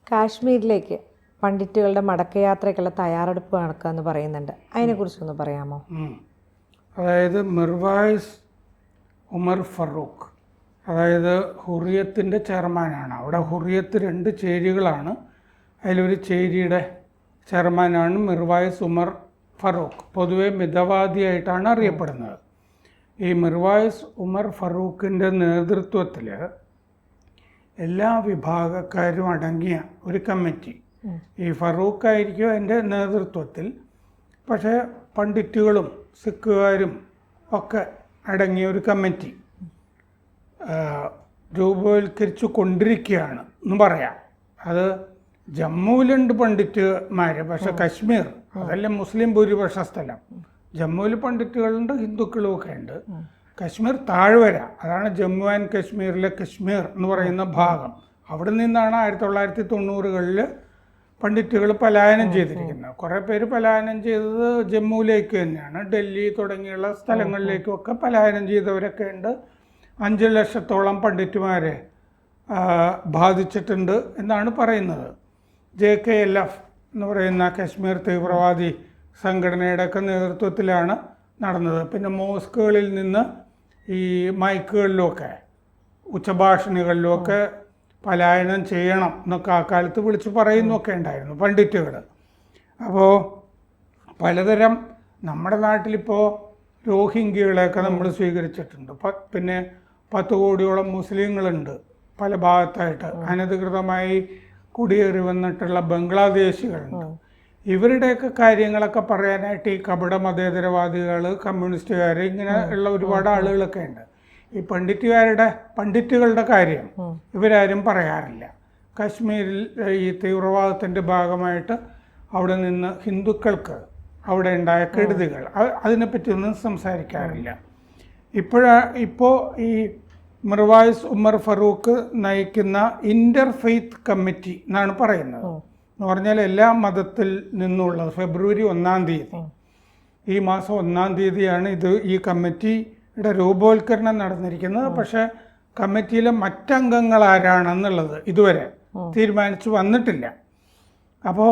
കാശ്മീരിലേക്ക് പണ്ഡിറ്റുകളുടെ മടക്കയാത്രയ്ക്കുള്ള തയ്യാറെടുപ്പ് നടക്കുകയെന്ന് പറയുന്നുണ്ട്. അതിനെക്കുറിച്ചൊന്ന് പറയാമോ? അതായത് മിർവായിസ് ഉമർ ഫറൂഖ്, അതായത് ഹുറിയത്തിൻ്റെ ചെയർമാനാണ്. അവിടെ ഹുറിയത്ത് 2 ചേരികളാണ്. അതിലൊരു ചേരിയുടെ ചെയർമാനാണ് മിർവായിസ് ഉമർ ഫറൂഖ്. പൊതുവെ മിതവാദിയായിട്ടാണ് അറിയപ്പെടുന്നത്. ഈ മിർവായിസ് ഉമർ ഫറൂഖിൻ്റെ നേതൃത്വത്തിൽ എല്ലാ വിഭാഗക്കാരും അടങ്ങിയ ഒരു കമ്മിറ്റി, ഈ ഫറൂഖായിരിക്കും അതിൻ്റെ നേതൃത്വത്തിൽ. പക്ഷേ പണ്ഡിറ്റുകളും സിഖുകാരും ഒക്കെ അടങ്ങിയ ഒരു കമ്മിറ്റി രൂപവൽക്കരിച്ചു കൊണ്ടിരിക്കുകയാണ് എന്ന് പറയാം. അത് ജമ്മുവിലുണ്ട് പണ്ഡിറ്റുമാർ, പക്ഷെ കശ്മീർ അതല്ല മുസ്ലിം ഭൂരിപക്ഷ സ്ഥലം. ജമ്മുവിൽ പണ്ഡിറ്റുകളുണ്ട്, ഹിന്ദുക്കളും ഒക്കെ ഉണ്ട്. കശ്മീർ താഴ്വര, അതാണ് ജമ്മു ആൻഡ് കശ്മീരിലെ കശ്മീർ എന്ന് പറയുന്ന ഭാഗം. അവിടെ നിന്നാണ് 1990കളിൽ പണ്ഡിറ്റുകൾ പലായനം ചെയ്തിരിക്കുന്നത്. കുറേ പേര് പലായനം ചെയ്തത് ജമ്മുവിലേക്ക് തന്നെയാണ്. ഡൽഹി തുടങ്ങിയുള്ള സ്ഥലങ്ങളിലേക്കൊക്കെ പലായനം ചെയ്തവരൊക്കെ ഉണ്ട്. 5 ലക്ഷത്തോളം പണ്ഡിറ്റുമാരെ ബാധിച്ചിട്ടുണ്ട് എന്നാണ് പറയുന്നത്. JKLF എന്ന് പറയുന്ന കശ്മീർ തീവ്രവാദി സംഘടനയുടെയൊക്കെ നേതൃത്വത്തിലാണ് നടന്നത്. പിന്നെ മോസ്കുകളിൽ നിന്ന് ഈ മൈക്കുകളിലുമൊക്കെ ഉച്ചഭാഷണികളിലുമൊക്കെ പലായനം ചെയ്യണം എന്നൊക്കെ ആ കാലത്ത് വിളിച്ച് പറയുന്നൊക്കെ ഉണ്ടായിരുന്നു പണ്ഡിറ്റുകൾ. അപ്പോൾ പലതരം നമ്മുടെ നാട്ടിലിപ്പോൾ രോഹിംഗ്യകളെയൊക്കെ നമ്മൾ സ്വീകരിച്ചിട്ടുണ്ട്. പിന്നെ 10 കോടിയോളം മുസ്ലിങ്ങളുണ്ട് പല ഭാഗത്തായിട്ട്. അനധികൃതമായി കുടിയേറി വന്നിട്ടുള്ള ബംഗ്ലാദേശികളുണ്ട്. ഇവരുടെയൊക്കെ കാര്യങ്ങളൊക്കെ പറയാനായിട്ട് ഈ കപട മതേതരവാദികൾ, കമ്മ്യൂണിസ്റ്റുകാർ, ഇങ്ങനെ ഉള്ള ഒരുപാട് ആളുകളൊക്കെ ഉണ്ട്. ഈ പണ്ഡിറ്റുകളുടെ കാര്യം ഇവരാരും പറയാറില്ല. കാശ്മീരിൽ ഈ തീവ്രവാദത്തിൻ്റെ ഭാഗമായിട്ട് അവിടെ നിന്ന് ഹിന്ദുക്കൾക്ക് അവിടെ ഉണ്ടായ കെടുതികൾ, അതിനെപ്പറ്റിയൊന്നും സംസാരിക്കാറില്ല. ഇപ്പോൾ ഈ മിർവായിസ് ഉമർ ഫറൂഖ് നയിക്കുന്ന ഇന്റർഫെയ്ത്ത് കമ്മിറ്റി എന്നാണ് പറയുന്നത്. എന്ന് പറഞ്ഞാൽ എല്ലാ മതത്തിൽ നിന്നുള്ളത്. ഫെബ്രുവരി 1-ാം തീയതി, ഈ മാസം 1-ാം തീയതിയാണ് ഈ കമ്മിറ്റിയുടെ രൂപവൽക്കരണം നടന്നിരിക്കുന്നത്. പക്ഷേ കമ്മിറ്റിയിലെ മറ്റംഗങ്ങൾ ആരാണെന്നുള്ളത് ഇതുവരെ തീരുമാനിച്ചു വന്നിട്ടില്ല. അപ്പോൾ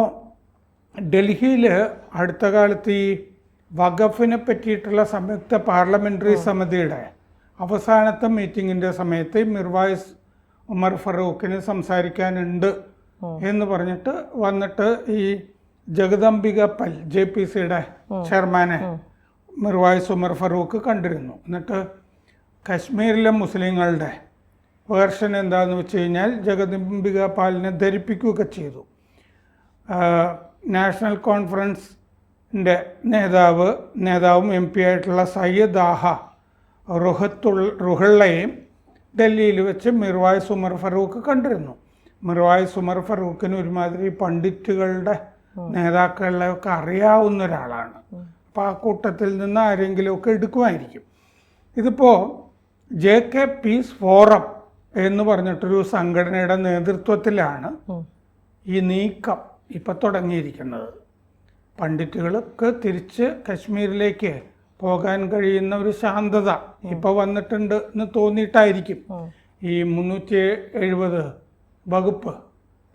ഡൽഹിയിൽ അടുത്ത കാലത്ത് ഈ വഖഫിനെ പറ്റിയിട്ടുള്ള സംയുക്ത പാർലമെൻ്ററി സമിതിയുടെ അവസാനത്തെ മീറ്റിങ്ങിൻ്റെ സമയത്ത് മിർവായിസ് ഉമർ ഫറൂഖിന് സംസാരിക്കാനുണ്ട് എന്ന് പറഞ്ഞിട്ട് വന്നിട്ട് ഈ ജഗദംബിക പൽ JPCയുടെ ചെയർമാനെ മിർവായിസ് ഉമർ ഫറൂഖ് കണ്ടിരുന്നു. എന്നിട്ട് കശ്മീരിലെ മുസ്ലിങ്ങളുടെ വേർഷൻ എന്താണെന്ന് വെച്ച് കഴിഞ്ഞാൽ ജഗദംബിക പാലിനെ ധരിപ്പിക്കുകയൊക്കെ ചെയ്തു. നാഷണൽ കോൺഫറൻസിൻ്റെ നേതാവും MP ആയിട്ടുള്ള സയ്യദ് ആഹ റുഹള്ളയും ഡൽഹിയിൽ വെച്ച് മിർവായിസ് ഉമർ ഫറൂഖ് കണ്ടിരുന്നു. മിർവായിസ് ഉമർ ഫറൂഖിന് ഒരുമാതിരി പണ്ഡിറ്റുകളുടെ നേതാക്കളെയൊക്കെ അറിയാവുന്ന ഒരാളാണ്. അപ്പോൾ ആ കൂട്ടത്തിൽ നിന്ന് ആരെങ്കിലുമൊക്കെ എടുക്കുമായിരിക്കും. ഇതിപ്പോൾ JK പീസ് ഫോറം എന്ന് പറഞ്ഞിട്ടൊരു സംഘടനയുടെ നേതൃത്വത്തിലാണ് ഈ നീക്കം ഇപ്പം തുടങ്ങിയിരിക്കുന്നത്. പണ്ഡിറ്റുകൾക്ക് തിരിച്ച് കശ്മീരിലേക്ക് പോകാൻ കഴിയുന്ന ഒരു ശാന്തത ഇപ്പോൾ വന്നിട്ടുണ്ട് എന്ന് തോന്നിയിട്ടായിരിക്കും ഈ 370 വകുപ്പ്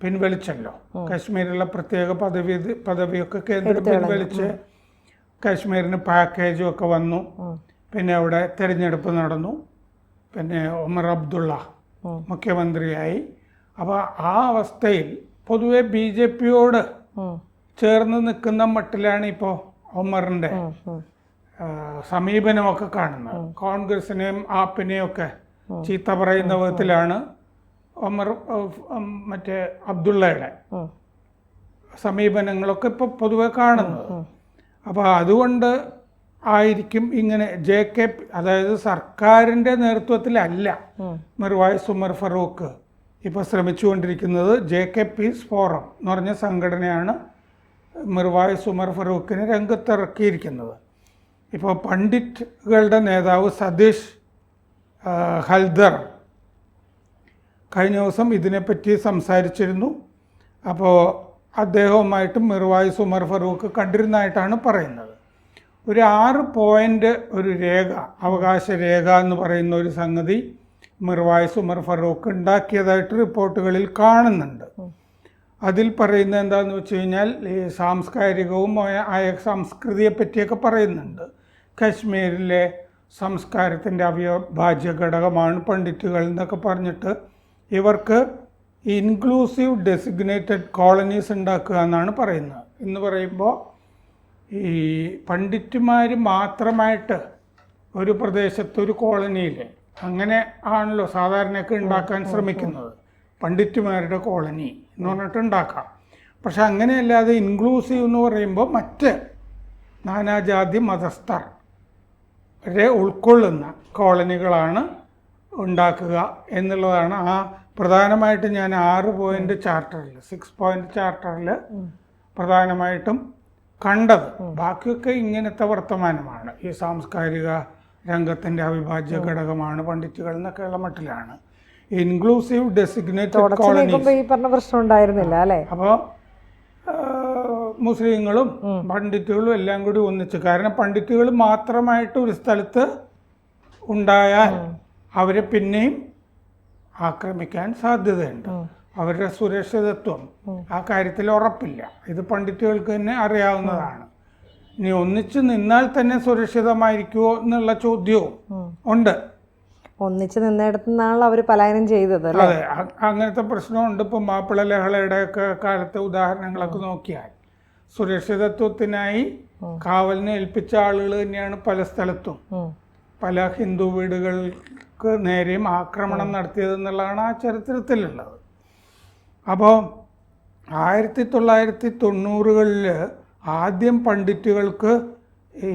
പിൻവലിച്ചല്ലോ. കശ്മീരിലുള്ള പ്രത്യേക പദവിയൊക്കെ കേന്ദ്രം പിൻവലിച്ച് കശ്മീരിന് പാക്കേജും ഒക്കെ വന്നു. പിന്നെ അവിടെ തെരഞ്ഞെടുപ്പ് നടന്നു. പിന്നെ ഒമർ അബ്ദുള്ള മുഖ്യമന്ത്രിയായി. അപ്പോൾ ആ അവസ്ഥയിൽ പൊതുവെ BJPയോട് ചേർന്ന് നിൽക്കുന്ന മട്ടിലാണ് ഇപ്പോൾ ഒമറിൻ്റെ സമീപനമൊക്കെ കാണുന്നത്. കോൺഗ്രസിനെയും ആപ്പിനെയും ഒക്കെ ചീത്ത പറയുന്ന വിധത്തിലാണ് മറ്റേ അബ്ദുള്ളയുടെ സമീപനങ്ങളൊക്കെ ഇപ്പോൾ പൊതുവെ കാണുന്നത്. അപ്പോൾ അതുകൊണ്ട് ആയിരിക്കും ഇങ്ങനെ അതായത് സർക്കാരിൻ്റെ നേതൃത്വത്തിലല്ല മിർവായിസ് ഉമർ ഫറൂഖ് ഇപ്പോൾ ശ്രമിച്ചുകൊണ്ടിരിക്കുന്നത്. JK പീസ് ഫോറം എന്ന് പറഞ്ഞ സംഘടനയാണ് മിർവായിസ് ഉമർ ഫറൂഖിനെ രംഗത്തിറക്കിയിരിക്കുന്നത്. ഇപ്പോൾ പണ്ഡിറ്റുകളുടെ നേതാവ് സതീഷ് ഹൽദർ കഴിഞ്ഞ ദിവസം ഇതിനെപ്പറ്റി സംസാരിച്ചിരുന്നു. അപ്പോൾ അദ്ദേഹവുമായിട്ട് മിർവായിസ് ഉമർ ഫറൂഖ് കണ്ടിരുന്നതായിട്ടാണ് പറയുന്നത്. ഒരു 6 പോയിൻ്റ് ഒരു രേഖ, അവകാശ രേഖ എന്ന് പറയുന്ന ഒരു സംഗതി മിർവായിസ് ഉമർ ഫറൂഖ് ഉണ്ടാക്കിയതായിട്ട് റിപ്പോർട്ടുകളിൽ കാണുന്നുണ്ട്. അതിൽ പറയുന്നത് എന്താണെന്ന് വെച്ച് കഴിഞ്ഞാൽ ഈ സാംസ്കാരികവും ആയ സംസ്കൃതിയെ പറ്റിയൊക്കെ പറയുന്നുണ്ട്. കശ്മീരിലെ സംസ്കാരത്തിൻ്റെ അവിഭാജ്യ ഘടകമാണ് പണ്ഡിറ്റുകൾ എന്നൊക്കെ പറഞ്ഞിട്ട് ഇവർക്ക് ഇൻക്ലൂസീവ് ഡെസിഗ്നേറ്റഡ് കോളനീസ് ഉണ്ടാക്കുക എന്നാണ് പറയുന്നത്. എന്ന് പറയുമ്പോൾ ഈ പണ്ഡിറ്റുമാർ മാത്രമായിട്ട് ഒരു പ്രദേശത്ത് ഒരു കോളനിയിൽ അങ്ങനെ ആണല്ലോ സാധാരണയൊക്കെ ഉണ്ടാക്കാൻ ശ്രമിക്കുന്നത്, പണ്ഡിറ്റുമാരുടെ കോളനി എന്ന് പറഞ്ഞിട്ട് ഉണ്ടാക്കാം. പക്ഷെ അങ്ങനെയല്ലാതെ ഇൻക്ലൂസീവ് എന്ന് പറയുമ്പോൾ മറ്റ് നാനാജാതി മതസ്ഥർ വരെ ഉൾക്കൊള്ളുന്ന കോളനികളാണ് ഉണ്ടാക്കുക എന്നുള്ളതാണ് ആ പ്രധാനമായിട്ട് ഞാൻ 6 പോയിൻ്റ് ചാർട്ടറിൽ 6 പോയിൻ്റ് ചാർട്ടറിൽ പ്രധാനമായിട്ടും കണ്ടത്. ബാക്കിയൊക്കെ ഇങ്ങനത്തെ വർത്തമാനമാണ്. ഈ സാംസ്കാരിക രംഗത്തിൻ്റെ അവിഭാജ്യ ഘടകമാണ് പണ്ഡിറ്റുകൾ എന്നൊക്കെയുള്ള മട്ടിലാണ്. ഇൻക്ലൂസീവ് ഡെസിഗ്നേറ്റഡ് കോളനീസ് ഈ പറഞ്ഞ പ്രശ്നം ഉണ്ടായിരുന്നില്ല അല്ലേ? അപ്പോൾ മുസ്ലിങ്ങളും പണ്ഡിറ്റുകളും എല്ലാം കൂടി ഒന്നിച്ച്, കാരണം പണ്ഡിറ്റുകൾ മാത്രമായിട്ട് ഒരു സ്ഥലത്ത് ഉണ്ടായാൽ അവരെ പിന്നെയും ആക്രമിക്കാൻ സാധ്യതയുണ്ട്. അവരുടെ സുരക്ഷിതത്വം ആ കാര്യത്തിൽ ഉറപ്പില്ല. ഇത് പണ്ഡിറ്റുകൾക്ക് തന്നെ അറിയാവുന്നതാണ്. ഇനി ഒന്നിച്ച് നിന്നാൽ തന്നെ സുരക്ഷിതമായിരിക്കുമോ എന്നുള്ള ചോദ്യവും ഉണ്ട്. ഒന്നിച്ച് നിന്നിടത്തു നിന്നാണല്ലോ അവർ പലായനം ചെയ്തത്. അതെ, അങ്ങനത്തെ പ്രശ്നമുണ്ട്. ഇപ്പം മാപ്പിള ലഹളയുടെയൊക്കെ കാലത്തെ ഉദാഹരണങ്ങളൊക്കെ നോക്കിയാൽ സുരക്ഷിതത്വത്തിനായി കാവലിനെ ഏൽപ്പിച്ച ആളുകൾ തന്നെയാണ് പല സ്ഥലത്തും പല ഹിന്ദു വീടുകൾക്ക് നേരെയും ആക്രമണം നടത്തിയതെന്നുള്ളതാണ് ആ ചരിത്രത്തിലുള്ളത്. അപ്പോൾ 1990കളിൽ ആദ്യം പണ്ഡിറ്റുകൾക്ക് ഈ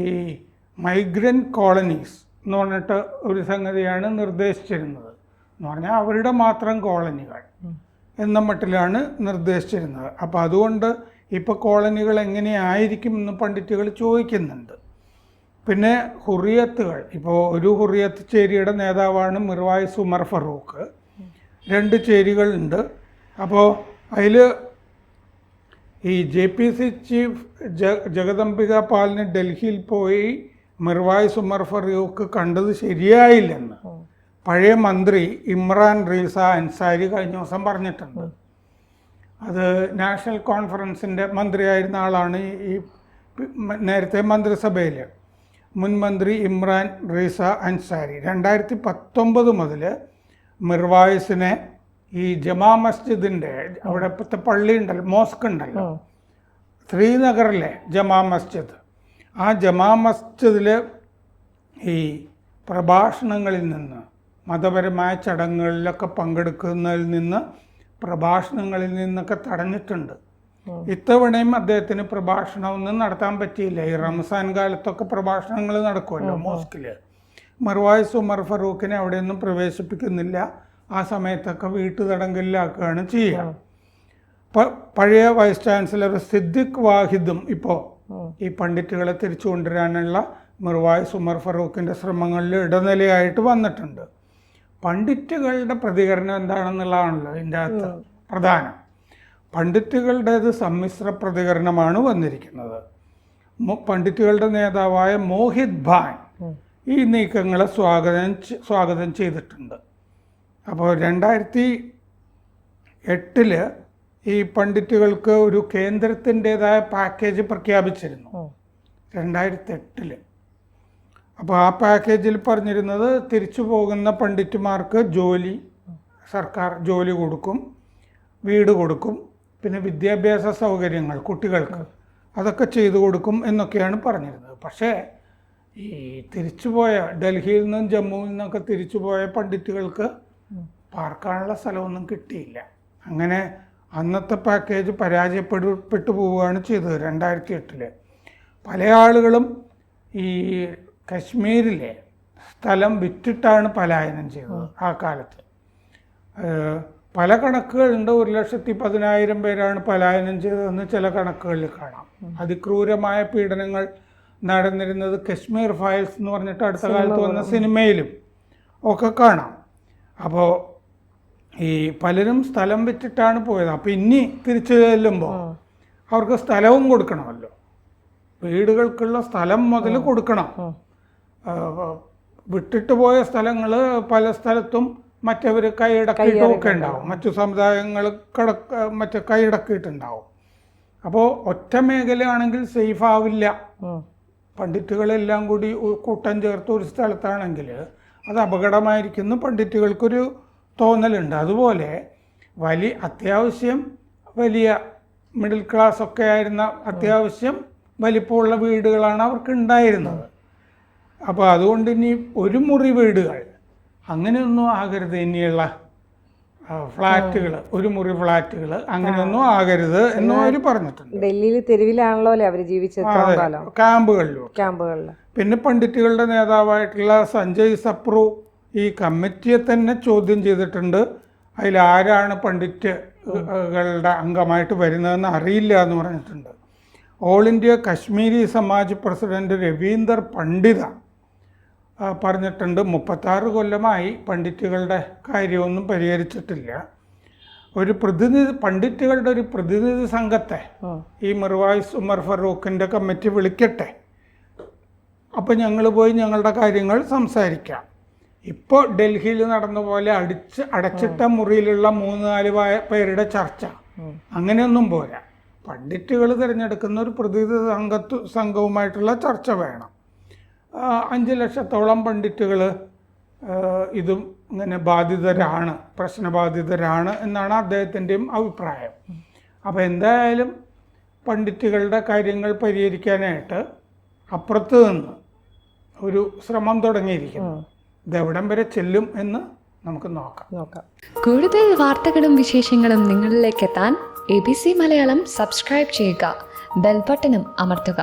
മൈഗ്രൻ്റ് കോളനീസ് എന്ന് പറഞ്ഞിട്ട് ഒരു സംഗതിയാണ് നിർദ്ദേശിച്ചിരുന്നത്. എന്ന് പറഞ്ഞാൽ അവരുടെ മാത്രം കോളനികൾ എന്ന മട്ടിലാണ് നിർദ്ദേശിച്ചിരുന്നത്. അപ്പോൾ അതുകൊണ്ട് ഇപ്പോൾ കോളനികൾ എങ്ങനെയായിരിക്കും എന്ന് പണ്ഡിറ്റുകൾ ചോദിക്കുന്നുണ്ട്. പിന്നെ ഹുറിയത്തുകൾ, ഇപ്പോൾ ഒരു ഹുറിയത്ത് ചേരിയുടെ നേതാവാണ് മിർവായിസ് ഉമർ ഫറൂഖ്. 2 ചേരികളുണ്ട്. അപ്പോൾ അതിൽ ഈ JPC ചീഫ് ജഗദംബിക പാലിന് ഡൽഹിയിൽ പോയി മിർവായിസ് ഉമർ ഫറൂഖ് കണ്ടത് ശരിയായില്ലെന്ന് പഴയ മന്ത്രി ഇമ്രാൻ റീസ അൻസാരി കഴിഞ്ഞ ദിവസം പറഞ്ഞിട്ടുണ്ട്. അത് നാഷണൽ കോൺഫറൻസിൻ്റെ മന്ത്രിയായിരുന്ന ആളാണ്. ഈ നേരത്തെ മന്ത്രിസഭയിൽ മുൻ മന്ത്രി ഇമ്രാൻ റീസ അൻസാരി 2019 മുതൽ മിർവായിസിനെ ഈ ജമാ മസ്ജിദിൻ്റെ അവിടെ ഇപ്പോഴത്തെ പള്ളി ഉണ്ടല്ലോ, മോസ്ക് ഉണ്ടല്ലോ, ശ്രീനഗറിലെ ജമാ മസ്ജിദ്, ആ ജമാ മസ്ജിദിൽ ഈ പ്രഭാഷണങ്ങളിൽ നിന്ന്, മതപരമായ ചടങ്ങുകളിലൊക്കെ പങ്കെടുക്കുന്നതിൽ നിന്ന്, പ്രഭാഷണങ്ങളിൽ നിന്നൊക്കെ തടഞ്ഞിട്ടുണ്ട്. ഇത്തവണയും അദ്ദേഹത്തിന് പ്രഭാഷണമൊന്നും നടത്താൻ പറ്റിയില്ല. ഈ റംസാൻ കാലത്തൊക്കെ പ്രഭാഷണങ്ങൾ നടക്കുമല്ലോ മോസ്കിൽ. മിർവായിസ് ഉമർ ഫറൂഖിനെ അവിടെയൊന്നും പ്രവേശിപ്പിക്കുന്നില്ല. ആ സമയത്തൊക്കെ വീട്ടുതടങ്കലിലാക്കുകയാണ് ചെയ്യുക. പഴയ വൈസ് ചാൻസലർ സിദ്ദിഖ് വാഹിദും ഇപ്പോൾ ഈ പണ്ഡിറ്റുകളെ തിരിച്ചു കൊണ്ടുവരാനുള്ള മിർവായിസ് ഉമർ ഫറൂഖിൻ്റെ ശ്രമങ്ങളിൽ ഇടനിലയായിട്ട് വന്നിട്ടുണ്ട്. പണ്ഡിറ്റുകളുടെ പ്രതികരണം എന്താണെന്നുള്ളതാണല്ലോ ഇതിൻ്റെ അകത്ത് പ്രധാനം. പണ്ഡിറ്റുകളുടേത് സമ്മിശ്ര പ്രതികരണമാണ് വന്നിരിക്കുന്നത്. പണ്ഡിറ്റുകളുടെ നേതാവായ മോഹിത് ഭാൻ ഈ നീക്കങ്ങളെ സ്വാഗതം ചെയ്തിട്ടുണ്ട്. അപ്പോൾ 2008 ഈ പണ്ഡിറ്റുകൾക്ക് ഒരു കേന്ദ്രത്തിൻ്റെതായ പാക്കേജ് പ്രഖ്യാപിച്ചിരുന്നു 2008. അപ്പോൾ ആ പാക്കേജിൽ പറഞ്ഞിരുന്നത് തിരിച്ചു പോകുന്ന പണ്ഡിറ്റുമാർക്ക് സർക്കാർ ജോലി കൊടുക്കും, വീട് കൊടുക്കും, പിന്നെ വിദ്യാഭ്യാസ സൗകര്യങ്ങൾ കുട്ടികൾക്ക് അതൊക്കെ ചെയ്തു കൊടുക്കും എന്നൊക്കെയാണ് പറഞ്ഞിരുന്നത്. പക്ഷേ ഈ തിരിച്ചുപോയ ഡൽഹിയിൽ നിന്നും ജമ്മുവിൽ നിന്നൊക്കെ തിരിച്ചുപോയ പണ്ഡിറ്റുകൾക്ക് പാർക്കാനുള്ള സ്ഥലമൊന്നും കിട്ടിയില്ല. അങ്ങനെ അന്നത്തെ പാക്കേജ് പരാജയപ്പെട്ടു പോവുകയാണ് ചെയ്തത് 2008. പല ആളുകളും ഈ കശ്മീരിലെ സ്ഥലം വിറ്റിട്ടാണ് പലായനം ചെയ്തത് ആ കാലത്ത്. പല കണക്കുകളുണ്ട്. 1,10,000 പേരാണ് പലായനം ചെയ്തതെന്ന് ചില കണക്കുകളിൽ കാണാം. അതിക്രൂരമായ പീഡനങ്ങൾ നടന്നിരുന്നത് കശ്മീർ ഫയൽസ് എന്ന് പറഞ്ഞിട്ട് അടുത്ത കാലത്ത് വന്ന സിനിമയിലും ഒക്കെ കാണാം. അപ്പോൾ ഈ പലരും സ്ഥലം വിറ്റിട്ടാണ് പോയത്. അപ്പോൾ ഇനി തിരിച്ചു ചെല്ലുമ്പോൾ അവർക്ക് സ്ഥലവും കൊടുക്കണമല്ലോ, വീടുകൾക്കുള്ള സ്ഥലം മുതൽ കൊടുക്കണം. വിട്ടിട്ട് പോയ സ്ഥലങ്ങൾ പല സ്ഥലത്തും മറ്റവർ കൈയടക്കിയിട്ടൊക്കെ ഉണ്ടാവും, മറ്റു സമുദായങ്ങൾ മറ്റേ കൈയടക്കിയിട്ടുണ്ടാവും. അപ്പോൾ ഒറ്റ മേഖലയാണെങ്കിൽ സേഫ് ആവില്ല. പണ്ഡിറ്റുകളെല്ലാം കൂടി കൂട്ടം ചേർത്ത് ഒരു സ്ഥലത്താണെങ്കിൽ അത് അപകടമായിരിക്കുന്നു പണ്ഡിറ്റുകൾക്കൊരു തോന്നലുണ്ട്. അതുപോലെ അത്യാവശ്യം വലിയ മിഡിൽ ക്ലാസ് ഒക്കെ ആയിരുന്ന അത്യാവശ്യം വലിപ്പമുള്ള വീടുകളാണ് അവർക്ക് ഉണ്ടായിരുന്നത്. അപ്പോൾ അതുകൊണ്ട് ഇനി ഒരു മുറി വീടുകൾ അങ്ങനെയൊന്നും ആകരുത്, ഇനിയുള്ള ഫ്ലാറ്റുകൾ, ഒരു മുറി ഫ്ലാറ്റുകൾ അങ്ങനെയൊന്നും ആകരുത് എന്നും അവർ പറഞ്ഞിട്ടുണ്ട്. ഡൽഹിയിൽ തെരുവിലാണല്ലോ അല്ലേ അവർ ജീവിച്ചത്, ക്യാമ്പുകളിൽ. പിന്നെ പണ്ഡിറ്റുകളുടെ നേതാവായിട്ടുള്ള സഞ്ജയ് സപ്രു ഈ കമ്മിറ്റിയെ തന്നെ ചോദ്യം ചെയ്തിട്ടുണ്ട്. അതിലാരാണ് പണ്ഡിറ്റുകളുടെ അംഗമായിട്ട് വരുന്നതെന്ന് അറിയില്ല എന്ന് പറഞ്ഞിട്ടുണ്ട്. All India Kashmiri Samaj president Ravinder പണ്ഡിത പറഞ്ഞിട്ടുണ്ട് 36 കൊല്ലമായി പണ്ഡിറ്റുകളുടെ കാര്യമൊന്നും പരിഹരിച്ചിട്ടില്ല. പണ്ഡിറ്റുകളുടെ ഒരു പ്രതിനിധി സംഘത്തെ ഈ മിർവായിസ് ഉമർ ഫറൂഖിൻ്റെ കമ്മിറ്റി വിളിക്കട്ടെ, അപ്പം ഞങ്ങൾ പോയി ഞങ്ങളുടെ കാര്യങ്ങൾ സംസാരിക്കാം. ഇപ്പോൾ ഡൽഹിയിൽ നടന്ന പോലെ അടച്ചിട്ട മുറിയിലുള്ള 3-4 പേരുടെ ചർച്ച അങ്ങനെയൊന്നും പോരാ. പണ്ഡിറ്റുകൾ തിരഞ്ഞെടുക്കുന്ന ഒരു പ്രതിനിധി സംഘവുമായിട്ടുള്ള ചർച്ച വേണം. 5 ലക്ഷത്തോളം പണ്ഡിറ്റുകൾ ഇതും ഇങ്ങനെ പ്രശ്നബാധിതരാണ് എന്നാണ് അദ്ദേഹത്തിൻ്റെയും അഭിപ്രായം. അപ്പോൾ എന്തായാലും പണ്ഡിറ്റുകളുടെ കാര്യങ്ങൾ പരിഹരിക്കാനായിട്ട് അപ്പുറത്ത് നിന്ന് ഒരു ശ്രമം തുടങ്ങിയിരിക്കുന്നു. ഇതെവിടം വരെ ചെല്ലും എന്ന് നമുക്ക് നോക്കാം. കൂടുതൽ വാർത്തകളും വിശേഷങ്ങളും നിങ്ങളിലേക്ക് എത്താൻ ABC മലയാളം സബ്സ്ക്രൈബ് ചെയ്യുക, ബെൽ ബട്ടണും അമർത്തുക.